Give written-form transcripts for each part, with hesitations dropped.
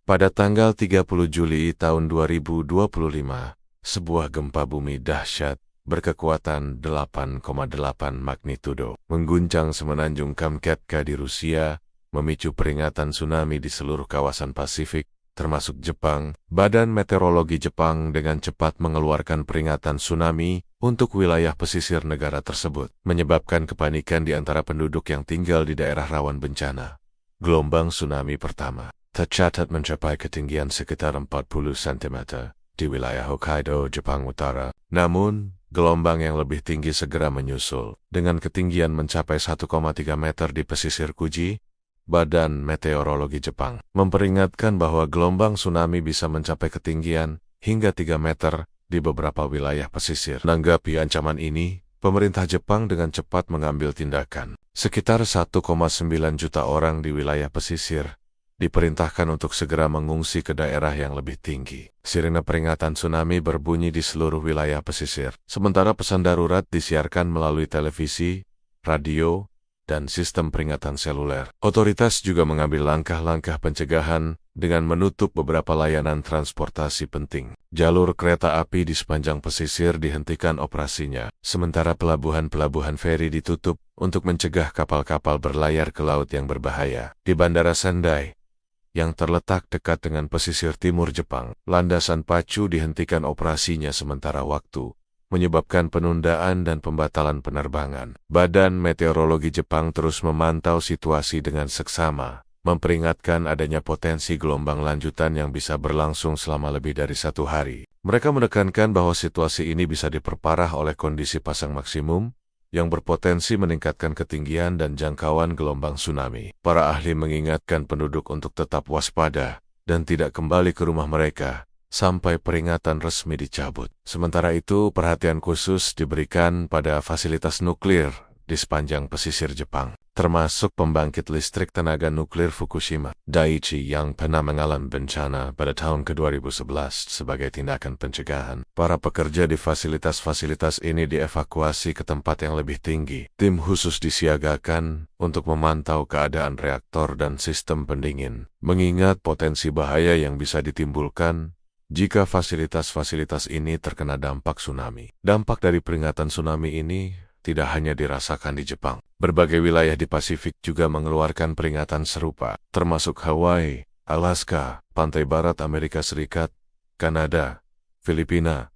Pada tanggal 30 Juli tahun 2025, sebuah gempa bumi dahsyat berkekuatan 8,8 magnitudo mengguncang semenanjung Kamchatka di Rusia, memicu peringatan tsunami di seluruh kawasan Pasifik, termasuk Jepang. Badan Meteorologi Jepang dengan cepat mengeluarkan peringatan tsunami untuk wilayah pesisir negara tersebut, menyebabkan kepanikan di antara penduduk yang tinggal di daerah rawan bencana. Gelombang tsunami pertama tercatat mencapai ketinggian sekitar 40 cm di wilayah Hokkaido, Jepang Utara. Namun, gelombang yang lebih tinggi segera menyusul, dengan ketinggian mencapai 1,3 meter di pesisir Kuji. Badan Meteorologi Jepang memperingatkan bahwa gelombang tsunami bisa mencapai ketinggian hingga 3 meter di beberapa wilayah pesisir. Menanggapi ancaman ini, pemerintah Jepang dengan cepat mengambil tindakan. Sekitar 1,9 juta orang di wilayah pesisir diperintahkan untuk segera mengungsi ke daerah yang lebih tinggi. Sirene peringatan tsunami berbunyi di seluruh wilayah pesisir, sementara pesan darurat disiarkan melalui televisi, radio, dan sistem peringatan seluler. Otoritas juga mengambil langkah-langkah pencegahan dengan menutup beberapa layanan transportasi penting. Jalur kereta api di sepanjang pesisir dihentikan operasinya, sementara pelabuhan-pelabuhan feri ditutup untuk mencegah kapal-kapal berlayar ke laut yang berbahaya. Di Bandara Sendai, yang terletak dekat dengan pesisir timur Jepang, landasan pacu dihentikan operasinya sementara waktu, menyebabkan penundaan dan pembatalan penerbangan. Badan Meteorologi Jepang terus memantau situasi dengan seksama, memperingatkan adanya potensi gelombang lanjutan yang bisa berlangsung selama lebih dari 1 hari. Mereka menekankan bahwa situasi ini bisa diperparah oleh kondisi pasang maksimum, yang berpotensi meningkatkan ketinggian dan jangkauan gelombang tsunami. Para ahli mengingatkan penduduk untuk tetap waspada dan tidak kembali ke rumah mereka sampai peringatan resmi dicabut. Sementara itu, perhatian khusus diberikan pada fasilitas nuklir di sepanjang pesisir Jepang, termasuk pembangkit listrik tenaga nuklir Fukushima Daiichi yang pernah mengalami bencana pada tahun ke-2011 sebagai tindakan pencegahan. Para pekerja di fasilitas-fasilitas ini dievakuasi ke tempat yang lebih tinggi. Tim khusus disiagakan untuk memantau keadaan reaktor dan sistem pendingin, mengingat potensi bahaya yang bisa ditimbulkan jika fasilitas-fasilitas ini terkena dampak tsunami. Dampak dari peringatan tsunami ini tidak hanya dirasakan di Jepang. Berbagai wilayah di Pasifik juga mengeluarkan peringatan serupa, termasuk Hawaii, Alaska, pantai barat Amerika Serikat, Kanada, Filipina,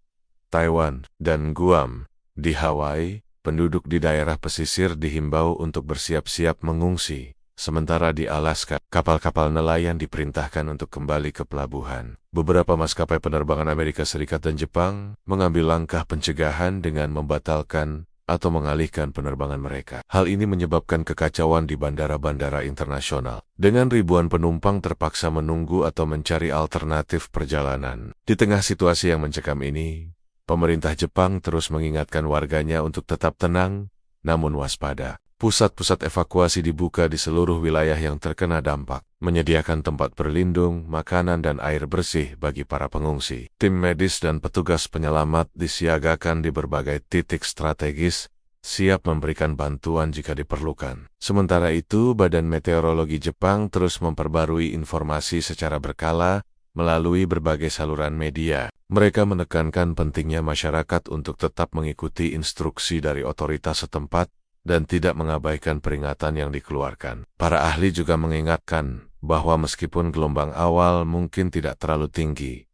Taiwan, dan Guam. Di Hawaii, penduduk di daerah pesisir dihimbau untuk bersiap-siap mengungsi. Sementara di Alaska, kapal-kapal nelayan diperintahkan untuk kembali ke pelabuhan. Beberapa maskapai penerbangan Amerika Serikat dan Jepang mengambil langkah pencegahan dengan membatalkan atau mengalihkan penerbangan mereka. Hal ini menyebabkan kekacauan di bandara-bandara internasional, dengan ribuan penumpang terpaksa menunggu atau mencari alternatif perjalanan. Di tengah situasi yang mencekam ini, pemerintah Jepang terus mengingatkan warganya untuk tetap tenang, namun waspada. Pusat-pusat evakuasi dibuka di seluruh wilayah yang terkena dampak, menyediakan tempat berlindung, makanan dan air bersih bagi para pengungsi. Tim medis dan petugas penyelamat disiagakan di berbagai titik strategis, siap memberikan bantuan jika diperlukan. Sementara itu, Badan Meteorologi Jepang terus memperbarui informasi secara berkala melalui berbagai saluran media. Mereka menekankan pentingnya masyarakat untuk tetap mengikuti instruksi dari otoritas setempat dan tidak mengabaikan peringatan yang dikeluarkan. Para ahli juga mengingatkan bahwa meskipun gelombang awal mungkin tidak terlalu tinggi,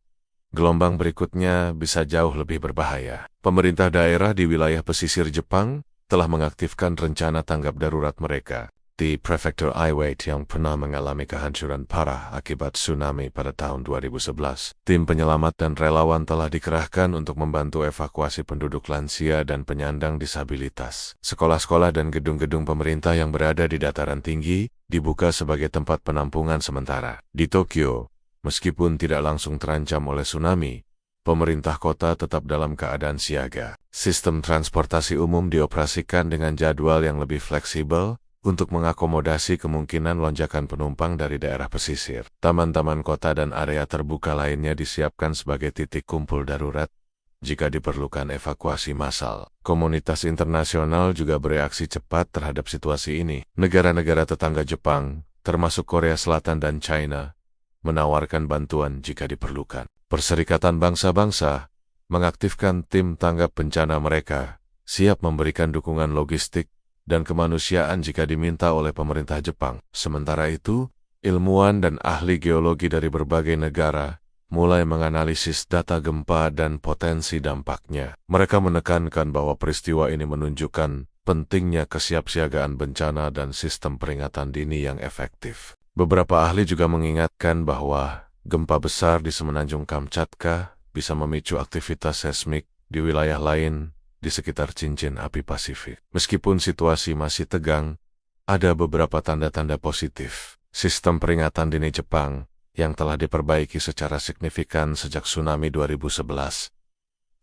gelombang berikutnya bisa jauh lebih berbahaya. Pemerintah daerah di wilayah pesisir Jepang telah mengaktifkan rencana tanggap darurat mereka. Di prefektur Iwate yang pernah mengalami kehancuran parah akibat tsunami pada tahun 2011, tim penyelamat dan relawan telah dikerahkan untuk membantu evakuasi penduduk lansia dan penyandang disabilitas. Sekolah-sekolah dan gedung-gedung pemerintah yang berada di dataran tinggi dibuka sebagai tempat penampungan sementara. Di Tokyo, meskipun tidak langsung terancam oleh tsunami, pemerintah kota tetap dalam keadaan siaga. Sistem transportasi umum dioperasikan dengan jadwal yang lebih fleksibel untuk mengakomodasi kemungkinan lonjakan penumpang dari daerah pesisir. Taman-taman kota dan area terbuka lainnya disiapkan sebagai titik kumpul darurat jika diperlukan evakuasi massal. Komunitas internasional juga bereaksi cepat terhadap situasi ini. Negara-negara tetangga Jepang, termasuk Korea Selatan dan China, menawarkan bantuan jika diperlukan. Perserikatan Bangsa-Bangsa mengaktifkan tim tanggap bencana mereka, siap memberikan dukungan logistik dan kemanusiaan jika diminta oleh pemerintah Jepang. Sementara itu, ilmuwan dan ahli geologi dari berbagai negara mulai menganalisis data gempa dan potensi dampaknya. Mereka menekankan bahwa peristiwa ini menunjukkan pentingnya kesiapsiagaan bencana dan sistem peringatan dini yang efektif. Beberapa ahli juga mengingatkan bahwa gempa besar di semenanjung Kamchatka bisa memicu aktivitas seismik di wilayah lain di sekitar cincin api Pasifik. Meskipun situasi masih tegang, ada beberapa tanda-tanda positif. Sistem peringatan dini Jepang yang telah diperbaiki secara signifikan sejak tsunami 2011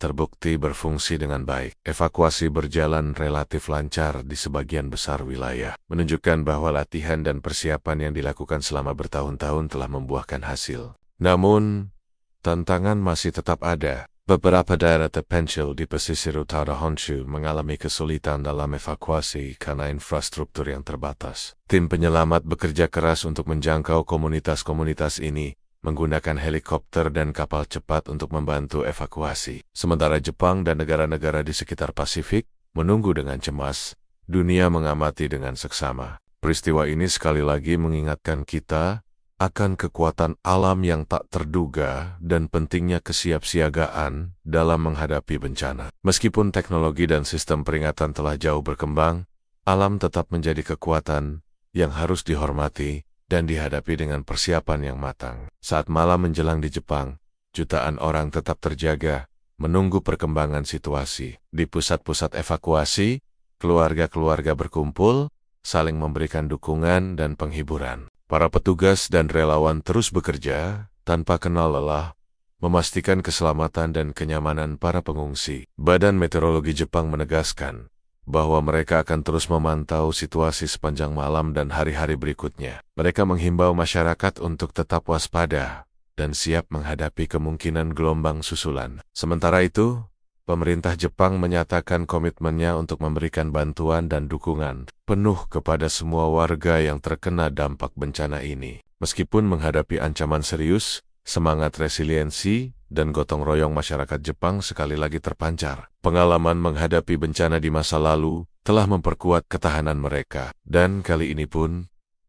terbukti berfungsi dengan baik. Evakuasi berjalan relatif lancar di sebagian besar wilayah, menunjukkan bahwa latihan dan persiapan yang dilakukan selama bertahun-tahun telah membuahkan hasil. Namun, tantangan masih tetap ada. Beberapa daerah terpencil di pesisir utara Honshu mengalami kesulitan dalam evakuasi karena infrastruktur yang terbatas. Tim penyelamat bekerja keras untuk menjangkau komunitas-komunitas ini, menggunakan helikopter dan kapal cepat untuk membantu evakuasi. Sementara Jepang dan negara-negara di sekitar Pasifik menunggu dengan cemas, dunia mengamati dengan seksama. Peristiwa ini sekali lagi mengingatkan kita akan kekuatan alam yang tak terduga dan pentingnya kesiapsiagaan dalam menghadapi bencana. Meskipun teknologi dan sistem peringatan telah jauh berkembang, alam tetap menjadi kekuatan yang harus dihormati dan dihadapi dengan persiapan yang matang. Saat malam menjelang di Jepang, jutaan orang tetap terjaga, menunggu perkembangan situasi. Di pusat-pusat evakuasi, keluarga-keluarga berkumpul, saling memberikan dukungan dan penghiburan. Para petugas dan relawan terus bekerja, tanpa kenal lelah, memastikan keselamatan dan kenyamanan para pengungsi. Badan Meteorologi Jepang menegaskan bahwa mereka akan terus memantau situasi sepanjang malam dan hari-hari berikutnya. Mereka menghimbau masyarakat untuk tetap waspada dan siap menghadapi kemungkinan gelombang susulan. Sementara itu, pemerintah Jepang menyatakan komitmennya untuk memberikan bantuan dan dukungan penuh kepada semua warga yang terkena dampak bencana ini. Meskipun menghadapi ancaman serius, semangat resiliensi dan gotong royong masyarakat Jepang sekali lagi terpancar. Pengalaman menghadapi bencana di masa lalu telah memperkuat ketahanan mereka, dan kali ini pun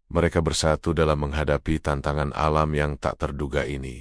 mereka bersatu dalam menghadapi tantangan alam yang tak terduga ini.